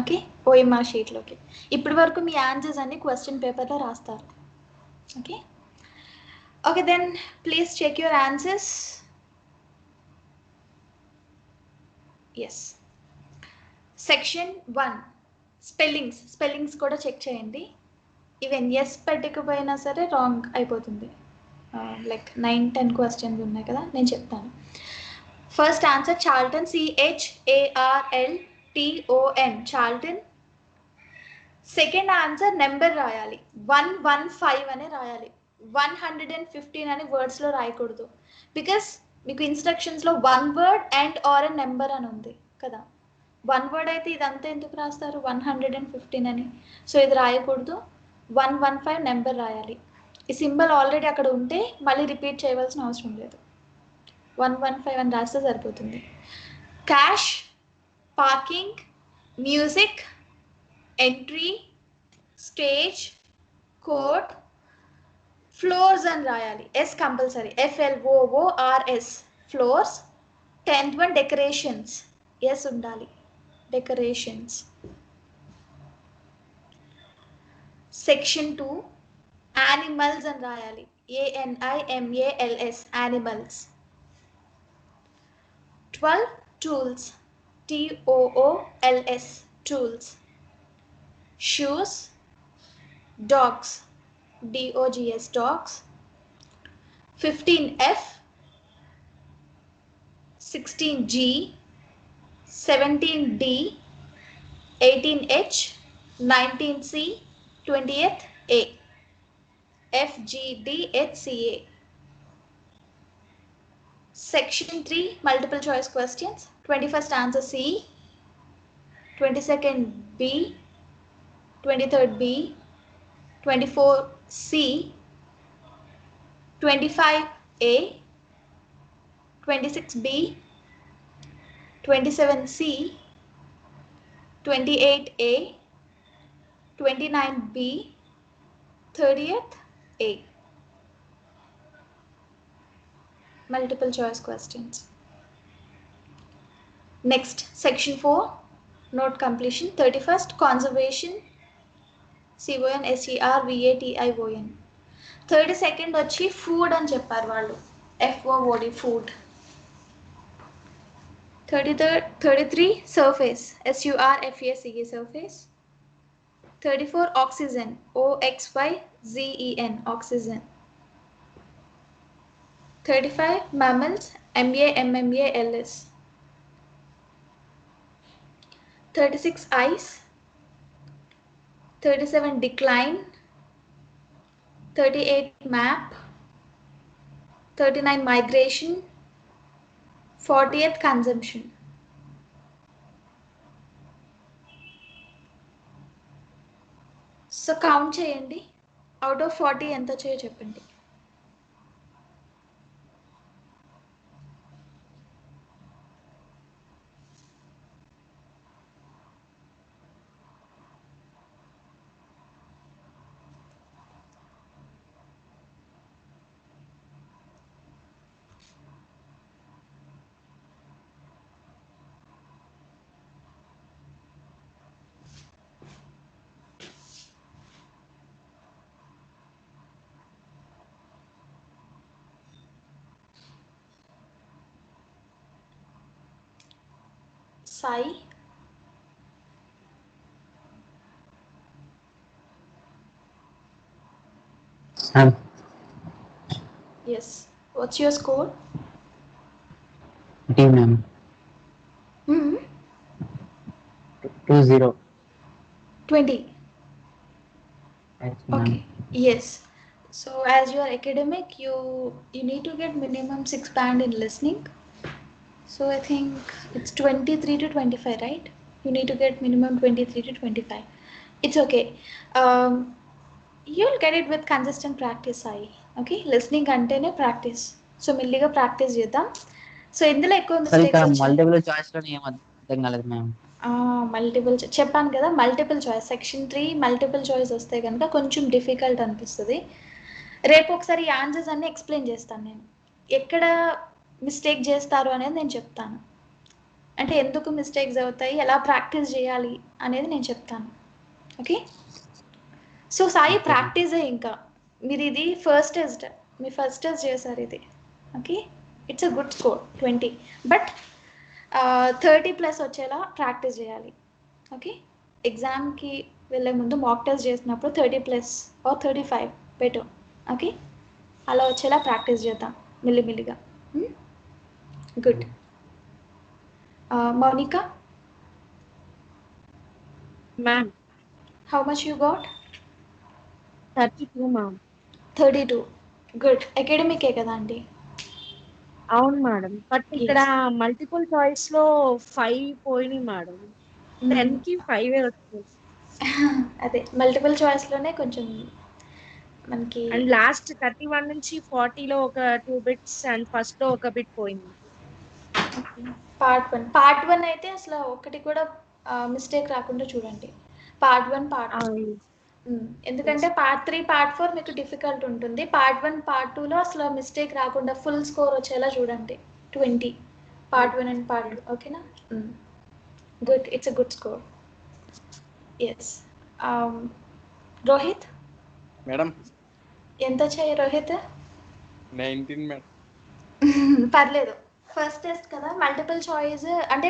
Okay, OMR షీట్లోకి. ఇప్పటి వరకు మీ answers అన్ని క్వశ్చన్ పేపర్లో రాస్తారు. Okay okay, then please check your answers. Yes, section 1 spellings కూడా చెక్ చేయండి. ఈవెన్ ఎస్ పెట్టకపోయినా సరే రాంగ్ అయిపోతుంది. లైక్ 9-10 క్వశ్చన్స్ ఉన్నాయి కదా, నేను చెప్తాను. First answer Charlton, CHARLTON, Charlton. Second answer number రాయాలి, 115 అనే రాయాలి. 115 అని వర్డ్స్లో రాయకూడదు, బికాస్ మీకు ఇన్స్ట్రక్షన్స్లో 1 word and or a number అని ఉంది కదా. 1 వర్డ్ అయితే ఇదంతా ఎందుకు రాస్తారు 115 అని? సో ఇది రాయకూడదు, 115 నెంబర్ రాయాలి. ఈ సింబల్ ఆల్రెడీ అక్కడ ఉంటే మళ్ళీ రిపీట్ చేయవలసిన అవసరం లేదు, 115 అని రాస్తే సరిపోతుంది. Cash, parking, music, entry, stage, court, floors అని రాయాలి. S compulsory, FLOORS, floors. 10th one decorations, S ఉండాలి, డెకరేషన్స్. సెక్షన్ 2 యానిమల్స్ అని రాయాలి, ANIMALS, animals. 12 tools, TOOLS, tools. Shoes, dogs, DOGS, dogs. 15F, 16G, 17D, 18H, 19C, 20th A, FGDHCA. Section 3 multiple choice questions. 21st answer C, 22nd B, 23rd B, 24 C, 25 A, 26 B, 27 C, 28 A, 29 B, 30th A. Multiple choice questions. Next, section 4 note completion. 31st conservation, CONSERVATION. 32nd వచ్చి food అని చెప్పారు వాళ్ళు, FOOD, food. 33 surface, SURFACE, surface. 34 oxygen, OXYZEN, oxygen. 35 mammals, MAMMALS. 36 ice. 37 decline. 38 map. 39 migration. 40th consumption. So count చేయండి, out of 40 ఎంత వచ్చాయో చెప్పండి. Sai, yes, what's your score? D, ma'am. 20. 20. Yes, ma'am. Okay, yes. So as you are academic, you need to get minimum 6 band in listening. So I think it's 23 to 25, right? You need to get minimum 23 to 25. It's okay. You'll get it with consistent practice, okay? Listening అంటేనే practice. So మెల్లిగా practice చేద్దాం. So ఇందులో ఎక్కువ sir ఇక్కడ mistakes వచ్చాయి. Multiple choice లో ఏం అర్థం కాలేదు మ్యామ్. మల్టిపుల్ చెప్పాను కదా, multiple choice. Section 3 multiple choice వస్తే కనుక కొంచెం డిఫికల్ట్ అనిపిస్తుంది. రేపు ఒకసారి ఈ ఆన్సర్స్ అన్నీ ఎక్స్ప్లెయిన్ చేస్తాను నేను. ఎక్కడ మిస్టేక్ చేస్తారు అనేది నేను చెప్తాను. అంటే ఎందుకు మిస్టేక్స్ అవుతాయి, ఎలా ప్రాక్టీస్ చేయాలి అనేది నేను చెప్తాను. ఓకే. సో సాయి ప్రాక్టీసే. ఇంకా మీరు ఇది ఫస్ట్ టెస్ట్, మీ ఫస్ట్ టెస్ట్ చేశారు ఇది. Okay, it's a good score 20. But 30+ వచ్చేలా ప్రాక్టీస్ చేయాలి. ఓకే, ఎగ్జామ్కి వెళ్ళే ముందు మాక్ టెస్ట్ చేసినప్పుడు 30+ ఆర్ 35 బెటర్. ఓకే, అలా వచ్చేలా ప్రాక్టీస్ చేద్దాం మెల్లిమెల్లిగా. Good. Mounika, ma'am how much you got? 32 ma'am. 32. Good. అకాడమికే కదా అండి? అవును మేడం, బట్ ఇక్కడ మల్టిపుల్ చాయిస్ లో 5 పోయినాయి మేడం. 10కి 5 వచ్చింది. అదే మల్టిపుల్ చాయిస్లోనే కొంచెం మనకి. అండ్ లాస్ట్ 31 నుంచి 40లో ఒక 2 బిట్స్ అండ్ ఫస్ట్ లో ఒక బిట్ పోయింది. పార్ట్ 1 అయితే అసలు ఒకటి కూడా మిస్టేక్ రాకుండా చూడండి. Part 1 part 2. ఎందుకంటే పార్ట్ 3 పార్ట్ 4 మీకు డిఫికల్ట్ ఉంటుంది. పార్ట్ 1 పార్ట్ 2లో అసలు మిస్టేక్ రాకుండా ఫుల్ స్కోర్ వచ్చేలా చూడండి. 20 పార్ట్ 1 అండ్ పార్ట్ 2. ఓకేనా? Good. It's a good score. Yes. Rohit madam ఎంత వచ్చాయి రోహిత్? 19 మేడం. పర్లేదు, ఫస్ట్ టెస్ట్ కదా. మల్టిపుల్ చాయిస్ అంటే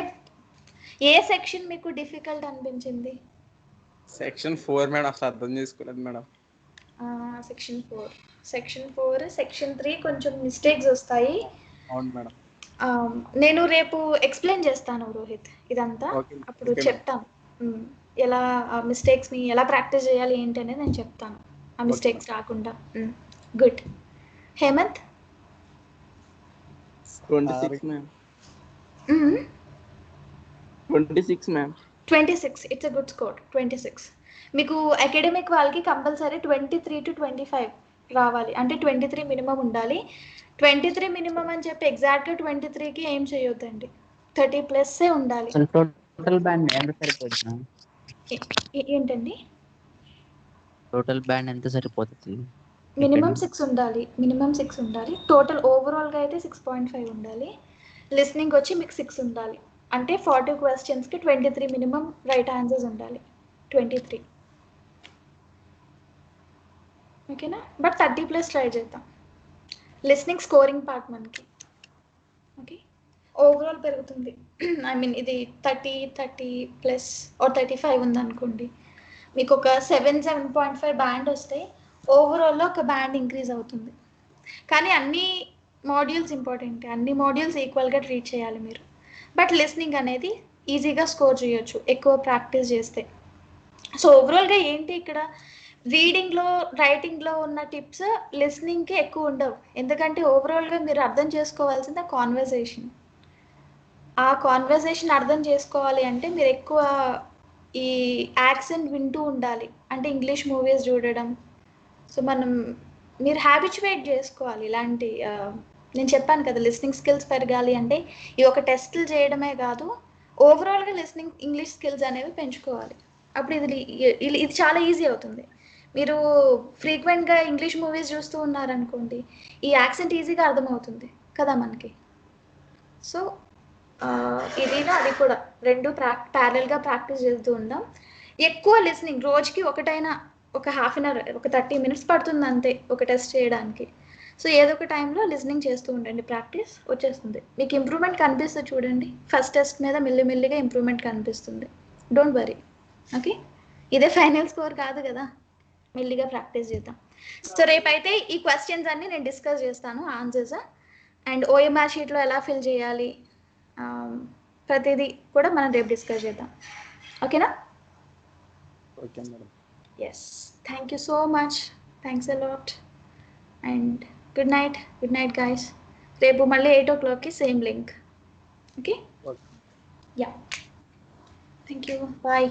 ఏ సెక్షన్ మీకు డిఫికల్ట్ అనిపించింది? సెక్షన్ 4 మేడం, అసలు అర్థం చేసుకోలేదు మేడం. సెక్షన్ 4. సెక్షన్ 3 కొంచెం మిస్టేక్స్ వస్తాయి. అవును మేడం. నేను రేపు ఎక్స్ప్లెయిన్ చేస్తాను రోహిత్ ఇదంతా. అప్పుడు చెప్తాను ఎలా మిస్టేక్స్ని ఎలా ప్రాక్టీస్ చేయాలి ఏంటి అనేది నేను చెప్తాను, ఆ మిస్టేక్స్ రాకుండా. Good. Hemant? 26 ma'am. 26 ma'am. 26. It's a good score. 26. మీకు అకాడమిక్ వాళ్ళకి కంపల్సరీ 23 to 25 రావాలి. అంటే 23 మినిమం ఉండాలి. 23 మినిమం అని చెప్పి ఎగ్జాక్ట్గా 23కి ఏం చేయొద్దండి. 30+ ఉండాలి. టోటల్ బ్యాండ్ ఎంత సరిపోతుంది? ఏంటండి? టోటల్ బ్యాండ్ ఎంత సరిపోతుంది? మినిమం 6 ఉండాలి. టోటల్ ఓవరాల్గా అయితే 6.5 ఉండాలి. లిస్నింగ్ వచ్చి మీకు 6 ఉండాలి. అంటే 40 క్వశ్చన్స్కి 23 మినిమం రైట్ ఆన్సర్స్ ఉండాలి. 23. ఓకేనా? బట్ 30+ ట్రై చేద్దాం. లిస్నింగ్ స్కోరింగ్ పార్ట్ మనకి. ఓకే, ఓవరాల్ పెరుగుతుంది. ఐ మీన్ ఇది 30+ ఆర్ 35 ఉందనుకోండి, మీకు ఒక 7.5 బ్యాండ్ వస్తే ఓవరాల్లో ఒక బ్యాండ్ ఇంక్రీజ్ అవుతుంది. కానీ అన్ని మాడ్యూల్స్ ఇంపార్టెంట్, అన్ని మాడ్యూల్స్ ఈక్వల్గా ట్రీట్ చేయాలి మీరు. బట్ లిస్నింగ్ అనేది ఈజీగా స్కోర్ చేయొచ్చు ఎక్కువ ప్రాక్టీస్ చేస్తే. సో ఓవరాల్గా ఏంటి ఇక్కడ, రీడింగ్లో రైటింగ్లో ఉన్న టిప్స్ లిస్నింగ్కి ఎక్కువ ఉండవు. ఎందుకంటే ఓవరాల్గా మీరు అర్థం చేసుకోవాల్సింది ఆ కాన్వర్సేషన్ అర్థం చేసుకోవాలి అంటే మీరు ఎక్కువ ఈ యాక్సెంట్ వింటూ ఉండాలి. అంటే ఇంగ్లీష్ మూవీస్ చూడడం. సో మీరు హ్యాబిచువేట్ చేసుకోవాలి ఇలాంటి. నేను చెప్పాను కదా, లిస్నింగ్ స్కిల్స్ పెరగాలి అంటే ఈ ఒక టెస్టులు చేయడమే కాదు, ఓవరాల్గా లిస్నింగ్ ఇంగ్లీష్ స్కిల్స్ అనేవి పెంచుకోవాలి. అప్పుడు ఇది చాలా ఈజీ అవుతుంది. మీరు ఫ్రీక్వెంట్గా ఇంగ్లీష్ మూవీస్ చూస్తూ ఉన్నారనుకోండి, ఈ యాక్సెంట్ ఈజీగా అర్థమవుతుంది కదా మనకి. సో ఇదినా అది కూడా రెండు ప్యారల్గా ప్రాక్టీస్ చేస్తూ ఉందాం. ఎక్కువ లిస్నింగ్ రోజుకి ఒకటైనా ఒక హాఫ్ అన్ అవర్, ఒక 30 minutes పడుతుంది అంతే ఒక టెస్ట్ చేయడానికి. సో ఏదో ఒక టైంలో లిస్నింగ్ చేస్తూ ఉండండి, ప్రాక్టీస్ వచ్చేస్తుంది. మీకు ఇంప్రూవ్మెంట్ కనిపిస్తుంది చూడండి. ఫస్ట్ టెస్ట్ మీద మెల్లిమెల్లిగా ఇంప్రూవ్మెంట్ కనిపిస్తుంది. Don't worry. ఓకే, ఇదే ఫైనల్ స్కోర్ కాదు కదా, మెల్లిగా ప్రాక్టీస్ చేద్దాం. సో రేపైతే ఈ క్వశ్చన్స్ అన్నీ నేను డిస్కస్ చేస్తాను, ఆన్సర్స్. అండ్ ఓఎంఆర్ షీట్లో ఎలా ఫిల్ చేయాలి ప్రతిదీ కూడా మనం రేపు డిస్కస్ చేద్దాం. ఓకేనా? Okay madam. Yes. Thank you so much. Thanks a lot. And good night guys. రేపు మళ్ళీ 8 o'clockకి same link. Okay, yeah, thank you, bye.